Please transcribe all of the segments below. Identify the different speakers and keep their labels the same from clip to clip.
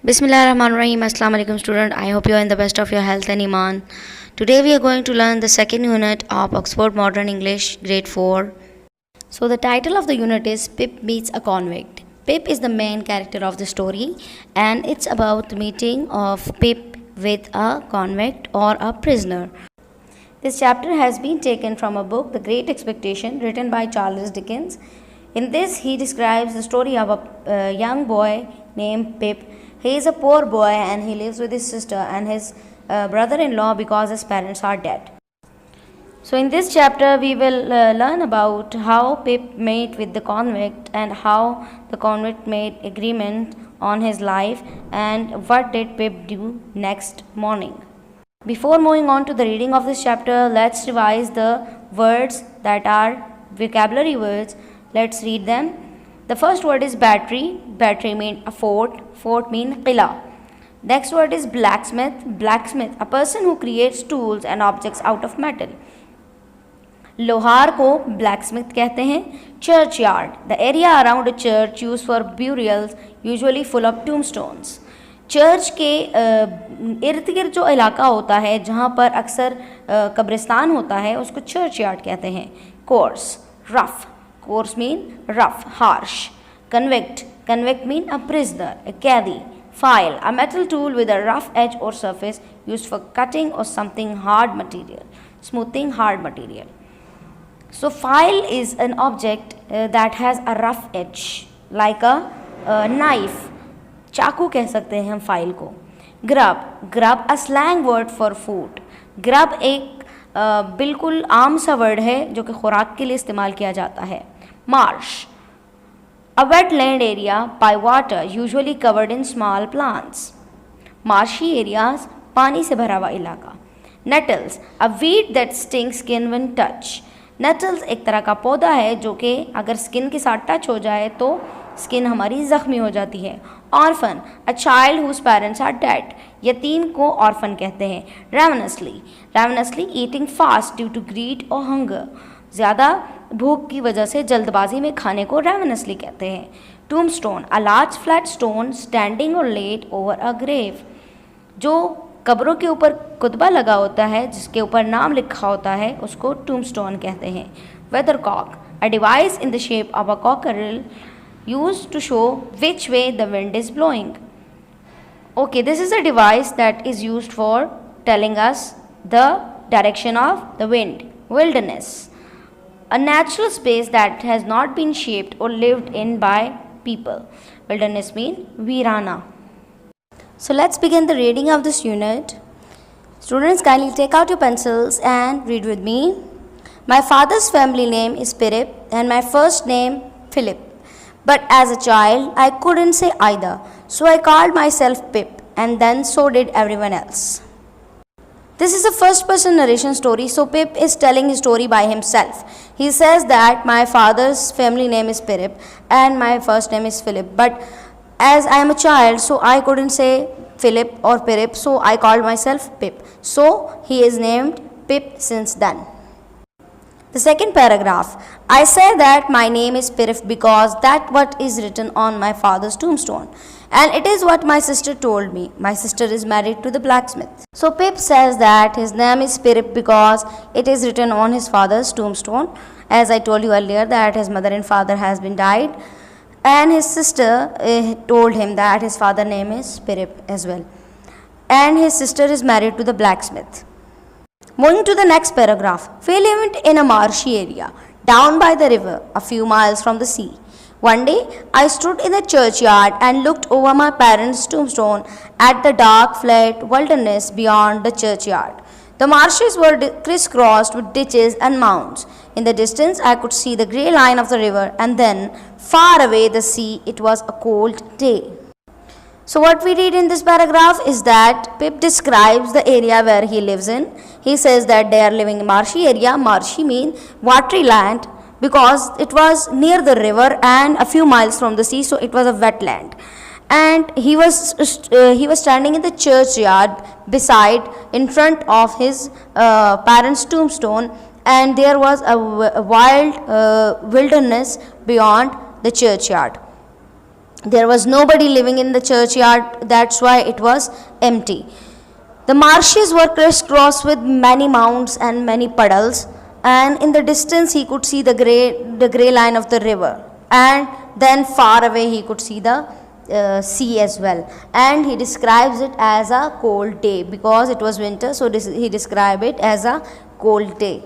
Speaker 1: Bismillahirrahmanirrahim. Assalamu alaikum student. I hope you are in the best of your health and iman. Today we are going to learn the second unit of Oxford Modern English grade 4. So the title of the unit is Pip Meets a Convict. Pip is the main character of the story and it's about the meeting of Pip with a convict or a prisoner. This chapter has been taken from a book, The Great Expectation, written by Charles Dickens. In this, he describes the story of a young boy named Pip. He is a poor boy and he lives with his sister and his brother-in-law because his parents are dead. So in this chapter, we will learn about how Pip met with the convict and how the convict made agreement on his life and what did Pip do next morning. Before moving on to the reading of this chapter, let's revise the words that are vocabulary words. Let's read them. The first word is battery. Battery means a fort. Fort means qila. Next word is blacksmith. Blacksmith, a person who creates tools and objects out of metal. लोहार को blacksmith कहते हैं. Churchyard, the area around a church used for burials, usually full of tombstones. Church के इर्द गिर्द जो इलाका होता है जहाँ पर अक्सर कब्रिस्तान होता है उसको चर्च यार्ड कहते हैं. Course, rough. Course mean rough, harsh. Convict, convict mean a prisoner, a कैदी. File, a metal tool with a rough edge or surface used for cutting or something hard material, smoothing hard material. So file is an object that has a rough edge like a knife. चाकू कह सकते हैं हम file को. Grub, grub a slang word for food. Grub एक बिल्कुल आम सा वर्ड है जो कि खुराक के लिए इस्तेमाल किया जाता है. Marsh, a wetland area by water usually covered in small plants. Marshy areas, पानी से भरा हुआ इलाका. Nettles, a weed that sting skin when touch. Nettles एक तरह का पौधा है जो कि अगर स्किन के साथ टच हो जाए तो स्किन हमारी ज़ख्मी हो जाती है. Orphan, a child whose parents are dead. यतीम को ऑर्फन कहते हैं. Ravenously, ravenously eating fast due to greed और हंगर. ज़्यादा भूख की वजह से जल्दबाजी में खाने को रेवनसली कहते हैं. Tombstone, a large flat stone standing और लेट ओवर अ ग्रेव. जो कब्रों के ऊपर कुतबा लगा होता है जिसके ऊपर नाम लिखा होता है उसको टूमस्टोन कहते हैं. Weathercock, a device in the shape of a cockerel used to show which way the wind is blowing. Okay, this is a device that is used for telling us the direction of the wind. Wilderness, a natural space that has not been shaped or lived in by people. Wilderness means virana. So let's begin the reading of this unit. Students, kindly take out your pencils and read with me. My father's family name is Pirip and my first name Philip. But as a child, I couldn't say either, so I called myself Pip, and then so did everyone else. This is a first-person narration story, so Pip is telling his story by himself. He says that my father's family name is Pirip, and my first name is Philip. But as I am a child, so I couldn't say Philip or Pirip, so I called myself Pip. So he is named Pip since then. The second paragraph, I say that my name is Pirip because that what is written on my father's tombstone. And it is what my sister told me. My sister is married to the blacksmith. So Pip says that his name is Pirip because it is written on his father's tombstone. As I told you earlier that his mother and father has been died. And his sister told him that his father's name is Pirip as well. And his sister is married to the blacksmith. Moving to the next paragraph, we lived in a marshy area, down by the river, a few miles from the sea. One day, I stood in the churchyard and looked over my parents' tombstone at the dark, flat wilderness beyond the churchyard. The marshes were crisscrossed with ditches and mounds. In the distance, I could see the grey line of the river, and then, far away the sea. It was a cold day. So what we read in this paragraph is that Pip describes the area where he lives in. He says that they are living in marshy area. Marshy means watery land because it was near the river and a few miles from the sea, so it was a wetland. And he was standing in the churchyard beside, in front of his parents' tombstone, and there was a wild wilderness beyond the churchyard. There was nobody living in the churchyard, that's why it was empty. The marshes were crisscrossed with many mounds and many puddles, and in the distance he could see the grey line of the river, and then far away he could see the sea as well. And he describes it as a cold day because it was winter, so he described it as a cold day.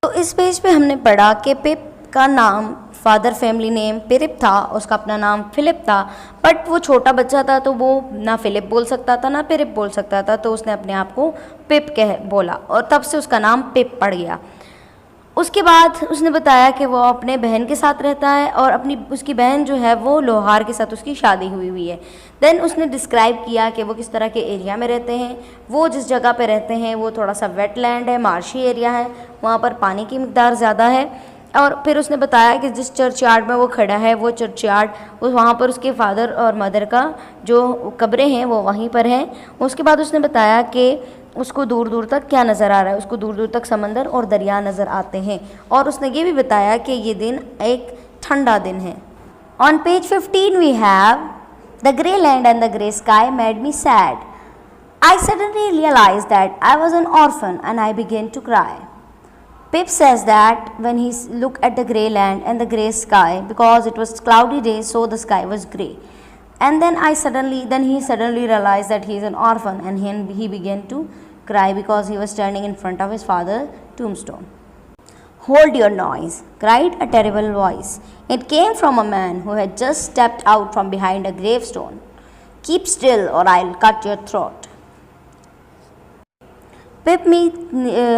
Speaker 1: तो इस page पे हमने पढ़ा कि पिप का नाम, father family name पिरिप था, उसका अपना नाम फिलिप था, बट वो छोटा बच्चा था तो वो ना फिलिप बोल सकता था ना पिरिप बोल सकता था, तो उसने अपने आप को पिप कह बोला और तब से उसका नाम पिप पड़ गया। उसके बाद उसने बताया कि वो अपने बहन के साथ रहता है और उसकी बहन जो है वो लोहार के साथ उसकी शादी हुई है। देन उसने डिस्क्राइब किया कि वो किस तरह के एरिया में रहते हैं। वो जिस जगह पे रहते हैं वो थोड़ा सा वेटलैंड है, मार्शी एरिया है, वहाँ पर पानी की मिकदार ज़्यादा है। और फिर उसने बताया कि जिस चर्चयार्ड में वो खड़ा है वो चर्चयार्ड, वहाँ पर उसके फादर और मदर का जो कब्रें हैं वो वहीं पर हैं। उसके बाद उसने बताया कि उसको दूर दूर तक क्या नज़र आ रहा है, उसको दूर दूर तक समंदर और दरिया नज़र आते हैं। और उसने ये भी बताया कि ये दिन एक ठंडा दिन है। On page 15 we have the grey land and the grey sky made me sad. I suddenly realise that I was an orphan and I began to cry. Pip says that when he looked at the grey land and the grey sky, because it was cloudy day, so the sky was grey. And then he suddenly realized that he is an orphan, and he began to cry because he was standing in front of his father's tombstone. Hold your noise, cried a terrible voice. It came from a man who had just stepped out from behind a gravestone. Keep still or I'll cut your throat. Pip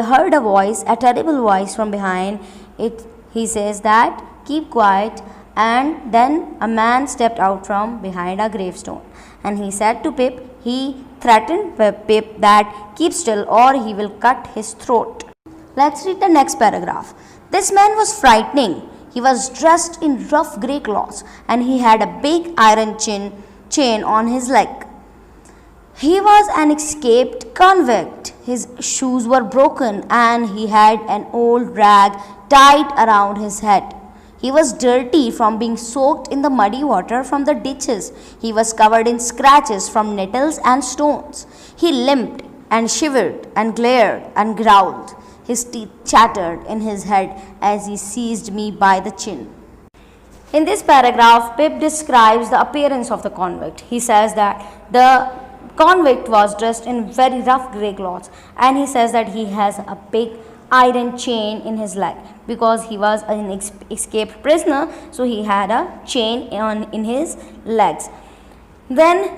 Speaker 1: heard a voice, a terrible voice from behind it. He says that, keep quiet. And then a man stepped out from behind a gravestone. And he said to Pip, he threatened Pip that, keep still or he will cut his throat. Let's read the next paragraph. This man was frightening. He was dressed in rough grey clothes and he had a big iron chain on his leg. He was an escaped convict. His shoes were broken and he had an old rag tied around his head. He was dirty from being soaked in the muddy water from the ditches. He was covered in scratches from nettles and stones. He limped and shivered and glared and growled. His teeth chattered in his head as he seized me by the chin. In this paragraph, Pip describes the appearance of the convict. He says that the convict was dressed in very rough grey clothes, and he says that he has a big iron chain in his leg because he was an escaped prisoner, so he had a chain in his legs. Then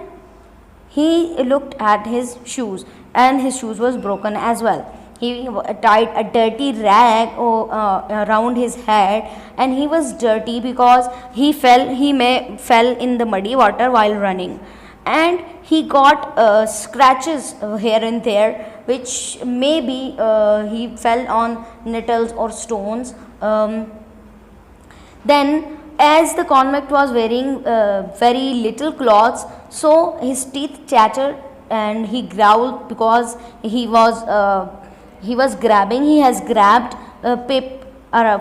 Speaker 1: he looked at his shoes and his shoes was broken as well. He tied a dirty rag around his head and he was dirty because he fell in the muddy water while running. And he got scratches here and there, which maybe he fell on nettles or stones. Then as the convict was wearing very little clothes, so his teeth chattered and he growled because he has grabbed Pip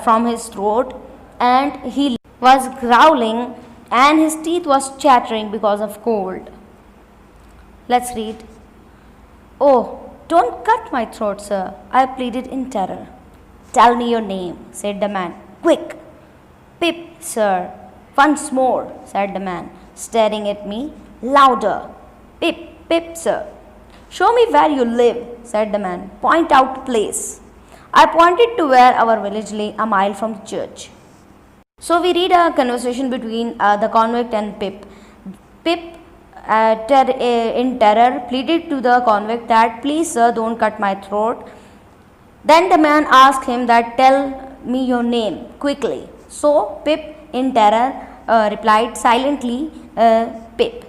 Speaker 1: from his throat, and he was growling and his teeth was chattering because of cold. Let's read. Oh, don't cut my throat, sir, I pleaded in terror. Tell me your name, said the man. Quick. Pip, sir. Once more, said the man, staring at me. Louder. Pip, Pip, sir. Show me where you live, said the man. Point out a place. I pointed to where our village lay a mile from the church. So we read a conversation between the convict and Pip. Pip in terror pleaded to the convict that, please sir, don't cut my throat. Then the man asked him that, tell me your name quickly. So Pip in terror replied silently, Pip.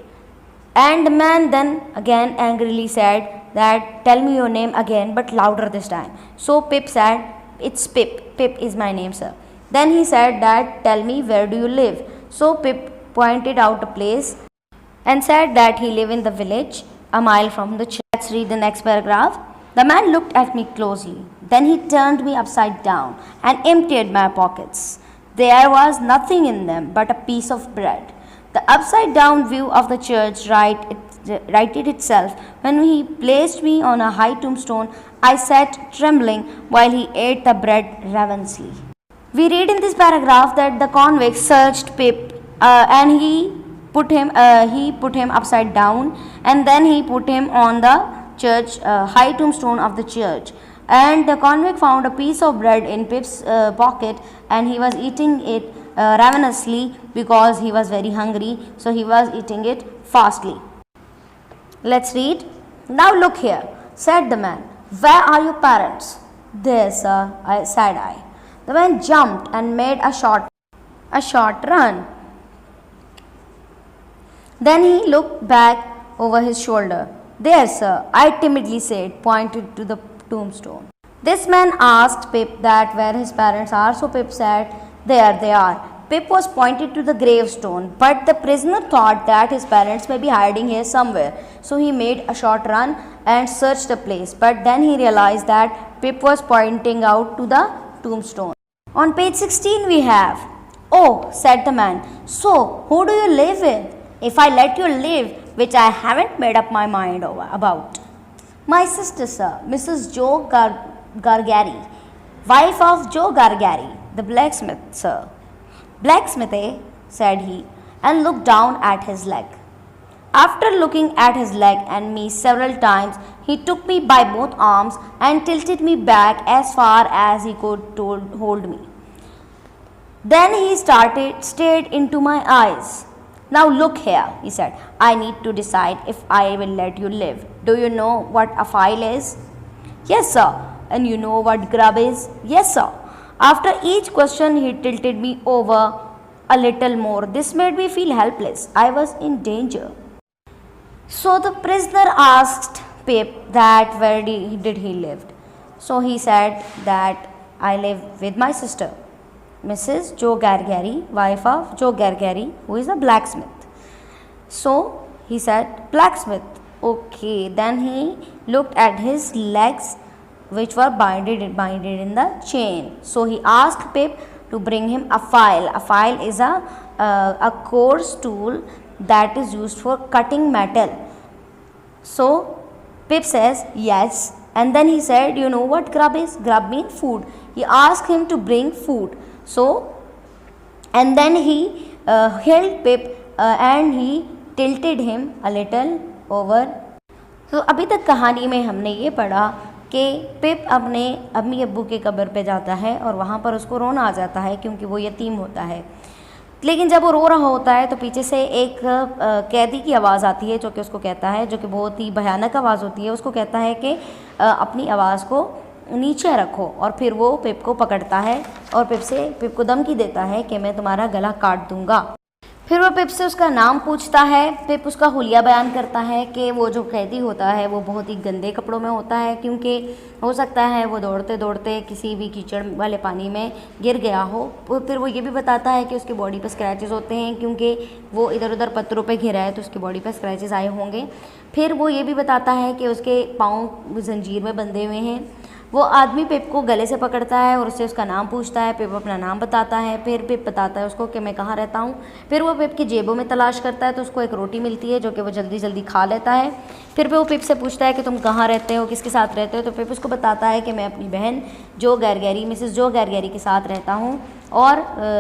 Speaker 1: And the man then again angrily said that, tell me your name again, but louder this time. So Pip said, it's Pip. Pip is my name, sir. Then he said that, tell me where do you live. So Pip pointed out a place and said that he lived in the village a mile from the church. Let's read the next paragraph. The man looked at me closely. Then he turned me upside down and emptied my pockets. There was nothing in them but a piece of bread. The upside-down view of the church righted itself. When he placed me on a high tombstone, I sat trembling while he ate the bread ravenously. We read in this paragraph that the convict searched Pip and he put him upside down, and then he put him on the church high tombstone of the church. And the convict found a piece of bread in Pip's pocket, and he was eating it ravenously because he was very hungry, so he was eating it fastly. Let's read. Now look here, said the man. Where are your parents? There, sir, said I. The man jumped and made a short run. Then he looked back over his shoulder. There, sir, I timidly said, pointed to the tombstone. This man asked Pip that where his parents are, so Pip said, there they are. Pip was pointed to the gravestone, but the prisoner thought that his parents may be hiding here somewhere, so he made a short run and searched the place, but then he realized that Pip was pointing out to the tombstone. On page 16 we have, oh, said the man, so who do you live with? If I let you live, which I haven't made up my mind about. My sister, sir, Mrs. Joe Gargari, wife of Joe Gargari, the blacksmith, sir. Blacksmith, eh? Said he, and looked down at his leg. After looking at his leg and me several times, he took me by both arms and tilted me back as far as he could hold me. Then he stared into my eyes. Now look here, he said, I need to decide if I will let you live. Do you know what a file is? Yes, sir. And you know what grub is? Yes, sir. After each question, he tilted me over a little more. This made me feel helpless. I was in danger. So the prisoner asked Pip that where did he live. So he said that I live with my sister, Mrs. Joe Gargari, wife of Joe Gargari, who is a blacksmith. So he said, blacksmith. Okay, then he looked at his legs, which were binded in the chain. So he asked Pip to bring him a file. A file is a coarse tool that is used for cutting metal. So Pip says yes, and then he said, you know what grub is? Grub means food. He asked him to bring food. So, and then he held Pip and he tilted him a little over. So अभी तक कहानी में हमने ये पढ़ा कि पिप अपने अम्मी अब्बू के कब्र पे जाता है और वहाँ पर उसको रोना आ जाता है क्योंकि वो यतीम होता है। लेकिन जब वो रो रहा होता है तो पीछे से एक कैदी की आवाज़ आती है जो कि उसको कहता है, जो कि बहुत ही भयानक आवाज़ होती है, उसको कहता है कि अपनी आवाज़ को नीचे रखो। और फिर वो पिप को पकड़ता है और पिप को धमकी देता है कि मैं तुम्हारा गला काट दूंगा। फिर वो पिप से उसका नाम पूछता है। पिप उसका हुलिया बयान करता है कि वो जो कैदी होता है वो बहुत ही गंदे कपड़ों में होता है, क्योंकि हो सकता है वो दौड़ते दौड़ते किसी भी कीचड़ वाले पानी में गिर गया हो। फिर वो ये भी बताता है कि उसकी बॉडी पर स्क्रैचेस होते हैं क्योंकि वो इधर उधर पत्थरों पे घिरा है तो उसकी बॉडी पर स्क्रैचेस आए होंगे। फिर वो ये भी बताता है कि उसके पाँव जंजीर में बंधे हुए हैं। वो आदमी पिप को गले से पकड़ता है और उससे उसका नाम पूछता है। पिप अपना नाम बताता है। फिर पिप बताता है उसको कि मैं कहाँ रहता हूँ। फिर वो पिप की जेबों में तलाश करता है तो उसको एक रोटी मिलती है जो कि वो जल्दी जल्दी खा लेता है। फिर वो पिप से पूछता है कि तुम कहाँ रहते हो, किसके साथ रहते हो। तो पिप उसको बताता है कि मैं अपनी बहन जो गैरगैरी मिसेस जो गैरगैरी के साथ रहता हूँ और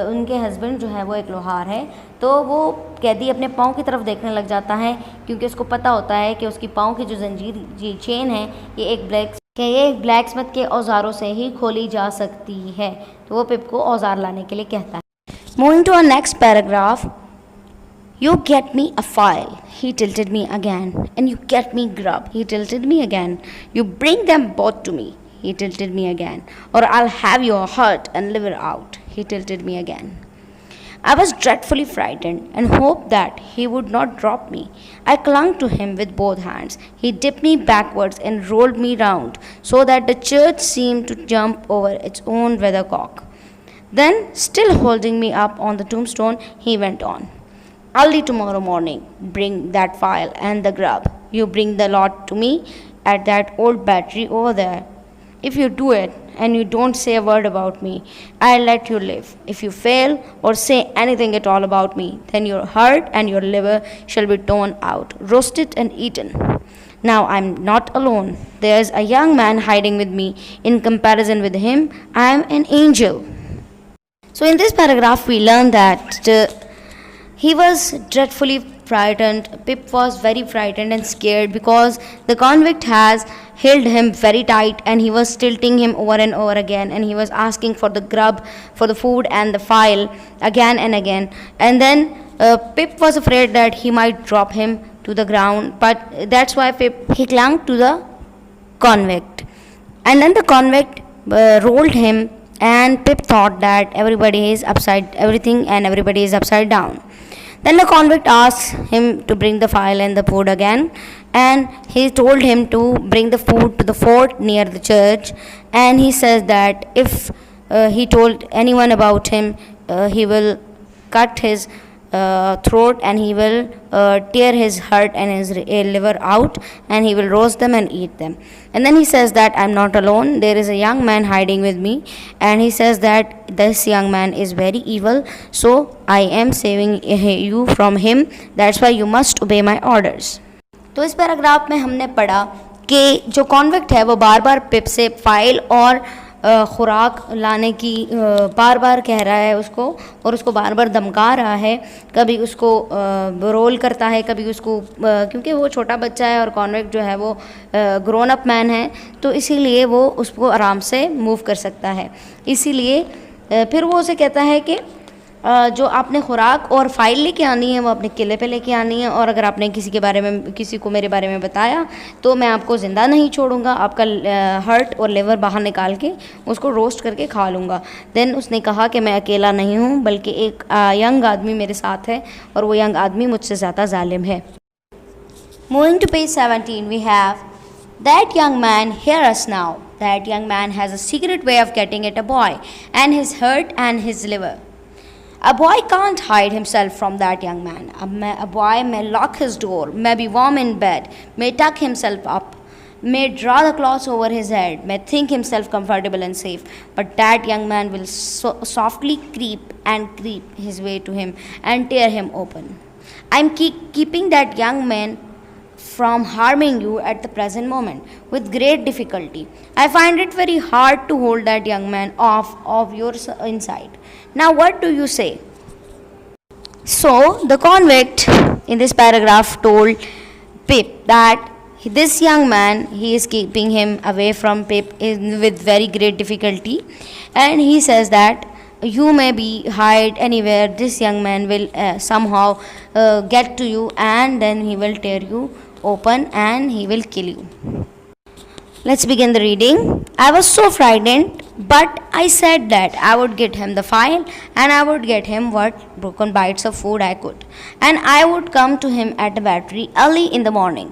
Speaker 1: उनके हस्बैंड जो है वो एक लोहार है। तो वो कैदी अपने पाँव की तरफ देखने लग जाता है क्योंकि उसको पता होता है कि उसकी पाँव की जो जंजीर चेन है ये एक ब्लैकस्मिथ के औजारों से ही खोली जा सकती है। तो वो पिप को औजार लाने के लिए कहता है। Moving to our next paragraph. You get me a file, he tilted me again, and you get me grub, he tilted me again. You bring them both to me, he tilted me again, or I'll have your heart and liver out, he tilted me again. I was dreadfully frightened and hoped that he would not drop me. I clung to him with both hands. He dipped me backwards and rolled me round so that the church seemed to jump over its own weathercock. Then, still holding me up on the tombstone, he went on. Early tomorrow morning, bring that file and the grub. You bring the lot to me at that old battery over there. If you do it, and you don't say a word about me, I'll let you live. If you fail or say anything at all about me, then your heart and your liver shall be torn out, roasted and eaten. Now I'm not alone. There's a young man hiding with me. In comparison with him, I am an angel. So, in this paragraph, we learn that he was dreadfully frightened. Pip was very frightened and scared because the convict has held him very tight and he was tilting him over and over again, and he was asking for the grub, for the food, and the file again and again. And then Pip was afraid that he might drop him to the ground, but that's why Pip he clung to the convict. And then the convict rolled him, and Pip thought that everybody is upside down. Then the convict asked him to bring the file and the food again, and he told him to bring the food to the fort near the church. And he says that if he told anyone about him, he will cut his throat, and he will tear his heart and his liver out, and he will roast them and eat them. And then he says that I'm not alone, there is a young man hiding with me, and he says that this young man is very evil, so I am saving you from him, that's why you must obey my orders. तो इस paragraph में हमने पढ़ा कि जो convict है वो बार बार पिप से फाइल और खुराक लाने की बार बार कह रहा है उसको, और उसको बार बार धमका रहा है, कभी उसको रोल करता है, कभी उसको क्योंकि वो छोटा बच्चा है और कॉन्विक्ट जो है वो ग्रोन अप मैन है, तो इसीलिए वो उसको आराम से मूव कर सकता है। इसीलिए फिर वो उसे कहता है कि जो आपने खुराक और फाइल लेके आनी है वो अपने किले पे लेके आनी है, और अगर आपने किसी को मेरे बारे में बताया तो मैं आपको ज़िंदा नहीं छोड़ूंगा, आपका हार्ट और लिवर बाहर निकाल के उसको रोस्ट करके खा लूँगा। देन उसने कहा कि मैं अकेला नहीं हूँ, बल्कि एक यंग आदमी मेरे साथ है, और वो यंग आदमी मुझसे ज़्यादा जालिम है। Moving to page 17 we have That young man, hear us now. That young man has a secret way of getting at a boy and his heart and his liver. A boy can't hide himself from that young man. A boy may lock his door, may be warm in bed, may tuck himself up, may draw the cloths over his head, may think himself comfortable and safe, but that young man will softly creep his way to him and tear him open. I am keeping that young man from harming you at the present moment with great difficulty. I find it very hard to hold that young man off of your inside. Now, what do you say? So, the convict in this paragraph told Pip that this young man, he is keeping him away from Pip with very great difficulty, and he says that you may be hide anywhere, this young man will somehow get to you, and then he will tear you open and he will kill you. Let's begin the reading. I was so frightened, but I said that I would get him the file and I would get him what broken bites of food I could, and I would come to him at the battery early in the morning.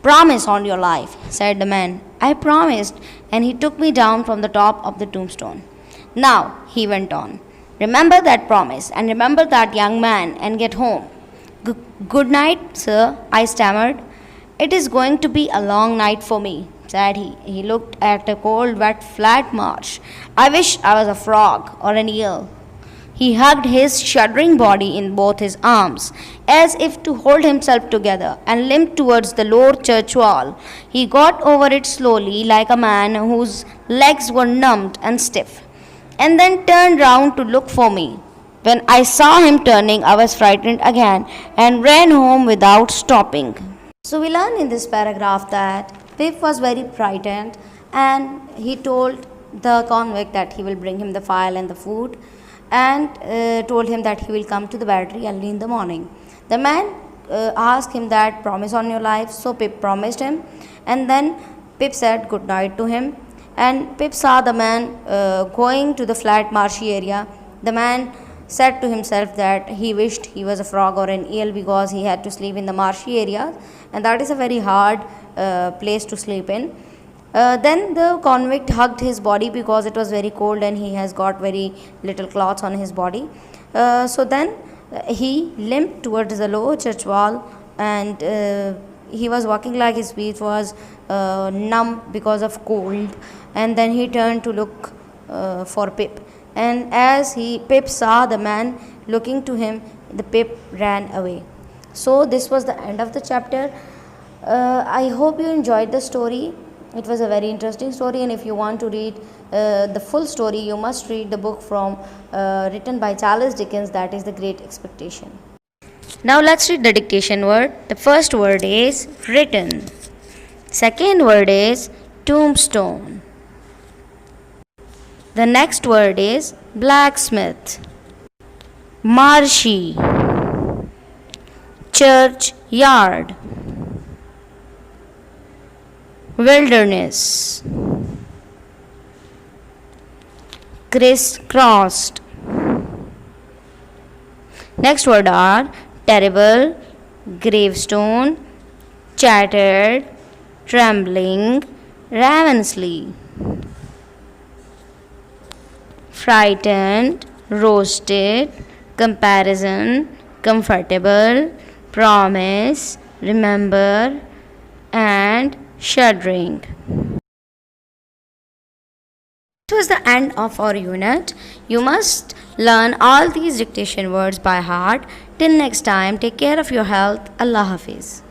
Speaker 1: Promise on your life, said the man. I promised, and he took me down from the top of the tombstone. Now, he went on, remember that promise and remember that young man and get home. Good night, sir, I stammered. It is going to be a long night for me, said he. He looked at a cold, wet, flat marsh. I wish I was a frog or an eel. He hugged his shuddering body in both his arms, as if to hold himself together, and limped towards the lower church wall. He got over it slowly, like a man whose legs were numbed and stiff, and then turned round to look for me. When I saw him turning, I was frightened again and ran home without stopping. So we learn in this paragraph that Pip was very frightened, and he told the convict that he will bring him the file and the food, and told him that he will come to the battery early in the morning. The man asked him that promise on your life, so Pip promised him, and then Pip said good night to him, and Pip saw the man going to the flat marshy area. The man said to himself that he wished he was a frog or an eel because he had to sleep in the marshy area, and that is a very hard place to sleep in. Then the convict hugged his body because it was very cold and he has got very little cloths on his body. So then he limped towards the lower church wall, and he was walking like his feet was numb because of cold, and then he turned to look for Pip. And as Pip saw the man looking to him, the Pip ran away. So this was the end of the chapter. I hope you enjoyed the story. It was a very interesting story, and if you want to read the full story, you must read the book from written by Charles Dickens, that is The Great Expectation. Now let's read the dictation word. The first word is written. Second word is tombstone. The next word is blacksmith, marshy, churchyard, wilderness, crisscrossed. Next word are terrible, gravestone, chattered, trembling, ravenously, frightened, roasted, comparison, comfortable, promise, remember, and shuddering. This was the end of our unit. You must learn all these dictation words by heart. Till next time, take care of your health. Allah Hafiz.